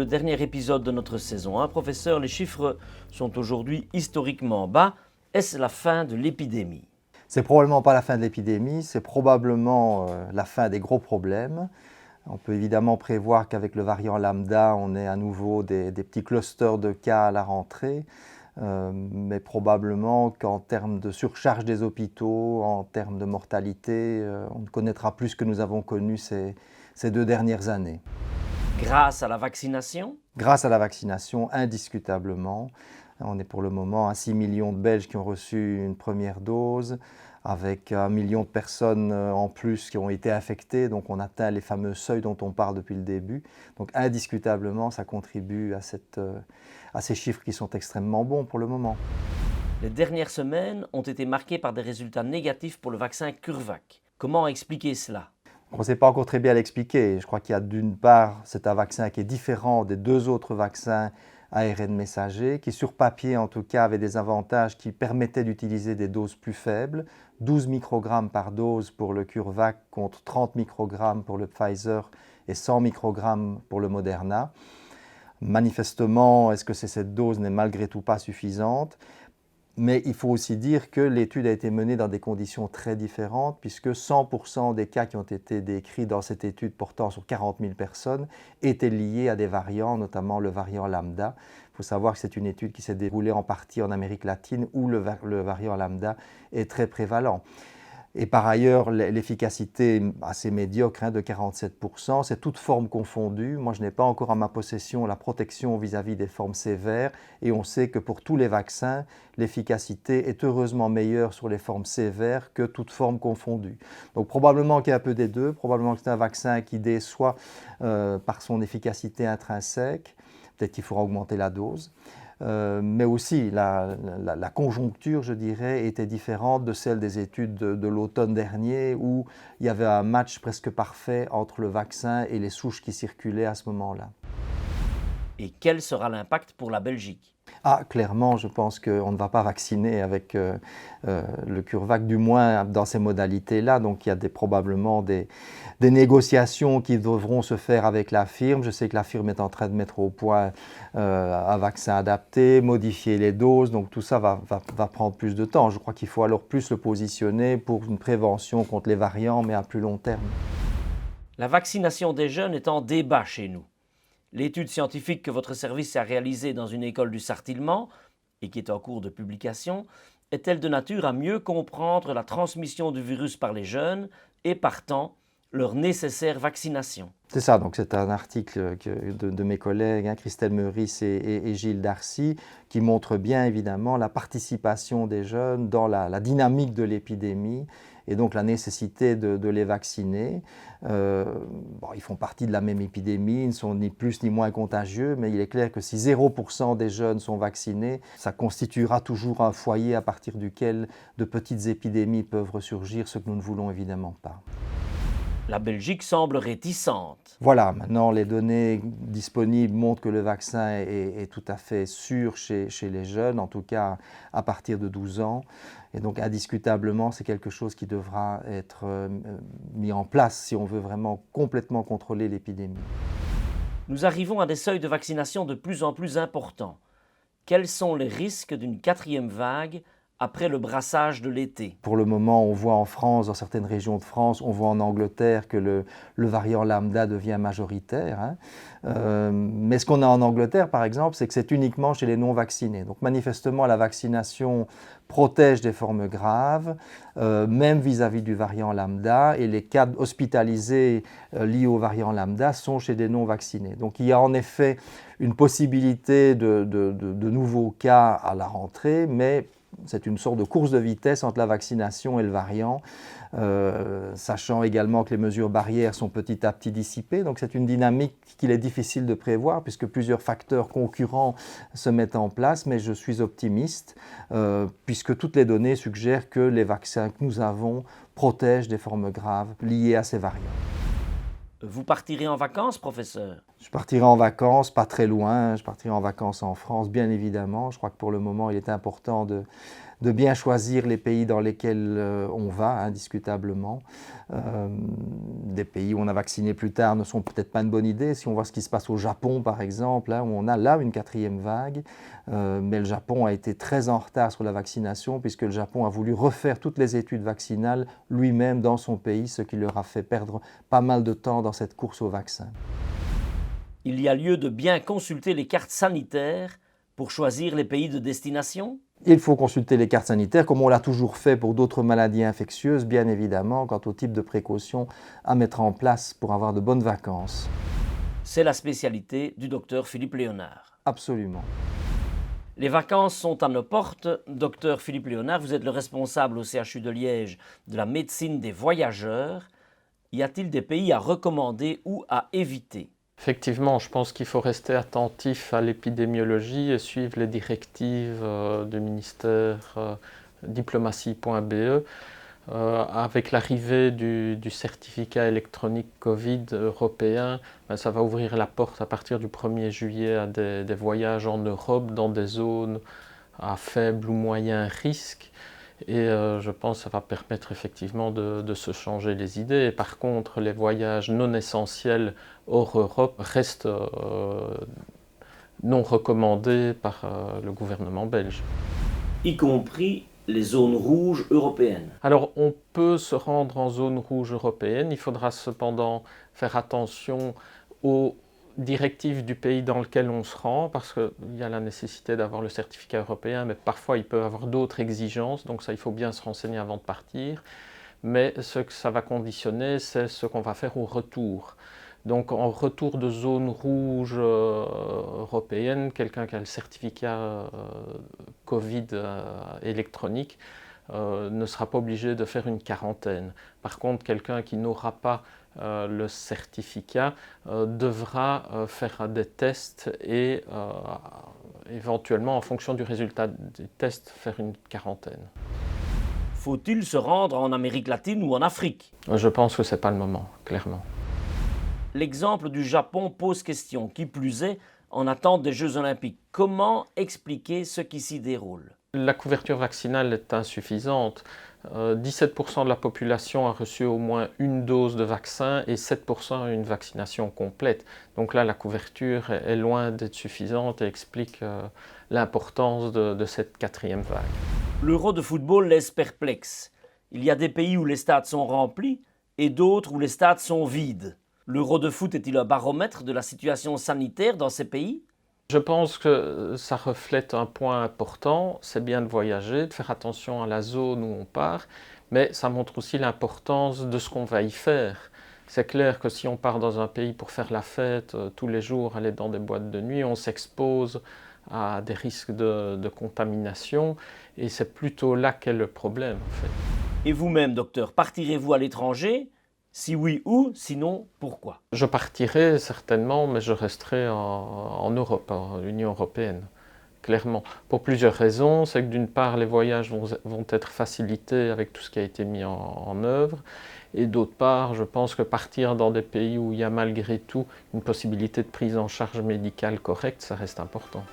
le dernier épisode de notre saison 1. Professeur, les chiffres sont aujourd'hui historiquement bas. Est-ce la fin de l'épidémie? C'est probablement pas la fin de l'épidémie, c'est probablement la fin des gros problèmes. On peut évidemment prévoir qu'avec le variant lambda, on ait à nouveau des petits clusters de cas à la rentrée, mais probablement qu'en termes de surcharge des hôpitaux, en termes de mortalité, on ne connaîtra plus ce que nous avons connu ces 2 dernières années. Grâce à la vaccination? Grâce à la vaccination, indiscutablement. On est pour le moment à 6 millions de Belges qui ont reçu une première dose, avec 1 million de personnes en plus qui ont été affectées. Donc on atteint les fameux seuils dont on parle depuis le début. Donc indiscutablement, ça contribue à ces chiffres qui sont extrêmement bons pour le moment. Les dernières semaines ont été marquées par des résultats négatifs pour le vaccin CureVac. Comment expliquer cela? On ne sait pas encore très bien l'expliquer. Je crois qu'il y a d'une part, c'est un vaccin qui est différent des 2 autres vaccins ARN messager, qui sur papier en tout cas avait des avantages qui permettaient d'utiliser des doses plus faibles, 12 microgrammes par dose pour le CureVac contre 30 microgrammes pour le Pfizer et 100 microgrammes pour le Moderna. Manifestement, est-ce que cette dose n'est malgré tout pas suffisante? Mais il faut aussi dire que l'étude a été menée dans des conditions très différentes, puisque 100% des cas qui ont été décrits dans cette étude portant sur 40 000 personnes étaient liés à des variants, notamment le variant lambda. Il faut savoir que c'est une étude qui s'est déroulée en partie en Amérique latine, où le variant lambda est très prévalent. Et par ailleurs, l'efficacité assez médiocre de 47%, c'est toute forme confondue. Moi, je n'ai pas encore en ma possession la protection vis-à-vis des formes sévères. Et on sait que pour tous les vaccins, l'efficacité est heureusement meilleure sur les formes sévères que toute forme confondue. Donc probablement qu'il y a un peu des deux. Probablement que c'est un vaccin qui déçoit par son efficacité intrinsèque. Peut-être qu'il faudra augmenter la dose. Mais aussi la conjoncture, je dirais, était différente de celle des études de l'automne dernier où il y avait un match presque parfait entre le vaccin et les souches qui circulaient à ce moment-là. Et quel sera l'impact pour la Belgique? Clairement, je pense qu'on ne va pas vacciner avec le CureVac, du moins dans ces modalités-là. Donc, il y a probablement des négociations qui devront se faire avec la firme. Je sais que la firme est en train de mettre au point un vaccin adapté, modifier les doses. Donc, tout ça va prendre plus de temps. Je crois qu'il faut alors plus le positionner pour une prévention contre les variants, mais à plus long terme. La vaccination des jeunes est en débat chez nous. L'étude scientifique que votre service a réalisée dans une école du Sartillement et qui est en cours de publication est-elle de nature à mieux comprendre la transmission du virus par les jeunes et partant leur nécessaire vaccination? C'est ça, donc c'est un article de mes collègues, Christelle Meurice et Gilles Darcy, qui montre bien évidemment la participation des jeunes dans la dynamique de l'épidémie et donc la nécessité de les vacciner. Ils font partie de la même épidémie, ils ne sont ni plus ni moins contagieux, mais il est clair que si 0% des jeunes sont vaccinés, ça constituera toujours un foyer à partir duquel de petites épidémies peuvent ressurgir, ce que nous ne voulons évidemment pas. La Belgique semble réticente. Voilà, maintenant les données disponibles montrent que le vaccin est tout à fait sûr chez les jeunes, en tout cas à partir de 12 ans. Et donc indiscutablement, c'est quelque chose qui devra être mis en place si on veut vraiment complètement contrôler l'épidémie. Nous arrivons à des seuils de vaccination de plus en plus importants. Quels sont les risques d'une 4e vague après le brassage de l'été? Pour le moment, on voit en France, dans certaines régions de France, on voit en Angleterre que le variant lambda devient majoritaire. Mais ce qu'on a en Angleterre, par exemple, c'est que c'est uniquement chez les non-vaccinés. Donc manifestement, la vaccination protège des formes graves, même vis-à-vis du variant lambda, et les cas hospitalisés liés au variant lambda sont chez des non-vaccinés. Donc il y a en effet une possibilité de nouveaux cas à la rentrée, mais c'est une sorte de course de vitesse entre la vaccination et le variant, sachant également que les mesures barrières sont petit à petit dissipées. Donc c'est une dynamique qu'il est difficile de prévoir puisque plusieurs facteurs concurrents se mettent en place, mais je suis optimiste puisque toutes les données suggèrent que les vaccins que nous avons protègent des formes graves liées à ces variants. Vous partirez en vacances, professeur? Je partirai en vacances, pas très loin, je partirai en vacances en France, bien évidemment. Je crois que pour le moment, il est important de bien choisir les pays dans lesquels on va, indiscutablement. Des pays où on a vacciné plus tard ne sont peut-être pas une bonne idée. Si on voit ce qui se passe au Japon, par exemple, hein, où on a là une 4e vague, mais le Japon a été très en retard sur la vaccination, puisque le Japon a voulu refaire toutes les études vaccinales lui-même dans son pays, ce qui leur a fait perdre pas mal de temps dans cette course au vaccin. Il y a lieu de bien consulter les cartes sanitaires pour choisir les pays de destination? Il faut consulter les cartes sanitaires, comme on l'a toujours fait pour d'autres maladies infectieuses, bien évidemment, quant au type de précautions à mettre en place pour avoir de bonnes vacances. C'est la spécialité du docteur Philippe Léonard. Absolument. Les vacances sont à nos portes. Docteur Philippe Léonard, vous êtes le responsable au CHU de Liège de la médecine des voyageurs. Y a-t-il des pays à recommander ou à éviter? Effectivement, je pense qu'il faut rester attentif à l'épidémiologie et suivre les directives du ministère diplomatie.be. Avec l'arrivée du certificat électronique Covid européen, ça va ouvrir la porte à partir du 1er juillet à des voyages en Europe dans des zones à faible ou moyen risque. Et je pense que ça va permettre effectivement de se changer les idées. Et par contre, les voyages non essentiels hors Europe restent non recommandés par le gouvernement belge. Y compris les zones rouges européennes. Alors, on peut se rendre en zone rouge européenne. Il faudra cependant faire attention aux directives du pays dans lequel on se rend, parce qu'il y a la nécessité d'avoir le certificat européen, mais parfois il peut y avoir d'autres exigences, donc ça il faut bien se renseigner avant de partir. Mais ce que ça va conditionner, c'est ce qu'on va faire au retour. Donc en retour de zone rouge européenne, quelqu'un qui a le certificat Covid électronique ne sera pas obligé de faire une quarantaine. Par contre, quelqu'un qui n'aura pas le certificat devra faire des tests et éventuellement, en fonction du résultat des tests, faire une quarantaine. Faut-il se rendre en Amérique latine ou en Afrique? Je pense que ce n'est pas le moment, clairement. L'exemple du Japon pose question, qui plus est, en attente des Jeux Olympiques. Comment expliquer ce qui s'y déroule? La couverture vaccinale est insuffisante. 17% de la population a reçu au moins une dose de vaccin et 7% a une vaccination complète. Donc là, la couverture est loin d'être suffisante et explique l'importance de cette 4e vague. L'Euro de football laisse perplexe. Il y a des pays où les stades sont remplis et d'autres où les stades sont vides. L'Euro de foot est-il un baromètre de la situation sanitaire dans ces pays? Je pense que ça reflète un point important, c'est bien de voyager, de faire attention à la zone où on part, mais ça montre aussi l'importance de ce qu'on va y faire. C'est clair que si on part dans un pays pour faire la fête tous les jours, aller dans des boîtes de nuit, on s'expose à des risques de contamination et c'est plutôt là qu'est le problème en fait. Et vous-même, docteur, partirez-vous à l'étranger? Si oui, où? Sinon, pourquoi? Je partirai certainement, mais je resterai en Europe, en Union européenne, clairement. Pour plusieurs raisons. C'est que d'une part, les voyages vont être facilités avec tout ce qui a été mis en œuvre. Et d'autre part, je pense que partir dans des pays où il y a malgré tout une possibilité de prise en charge médicale correcte, ça reste important.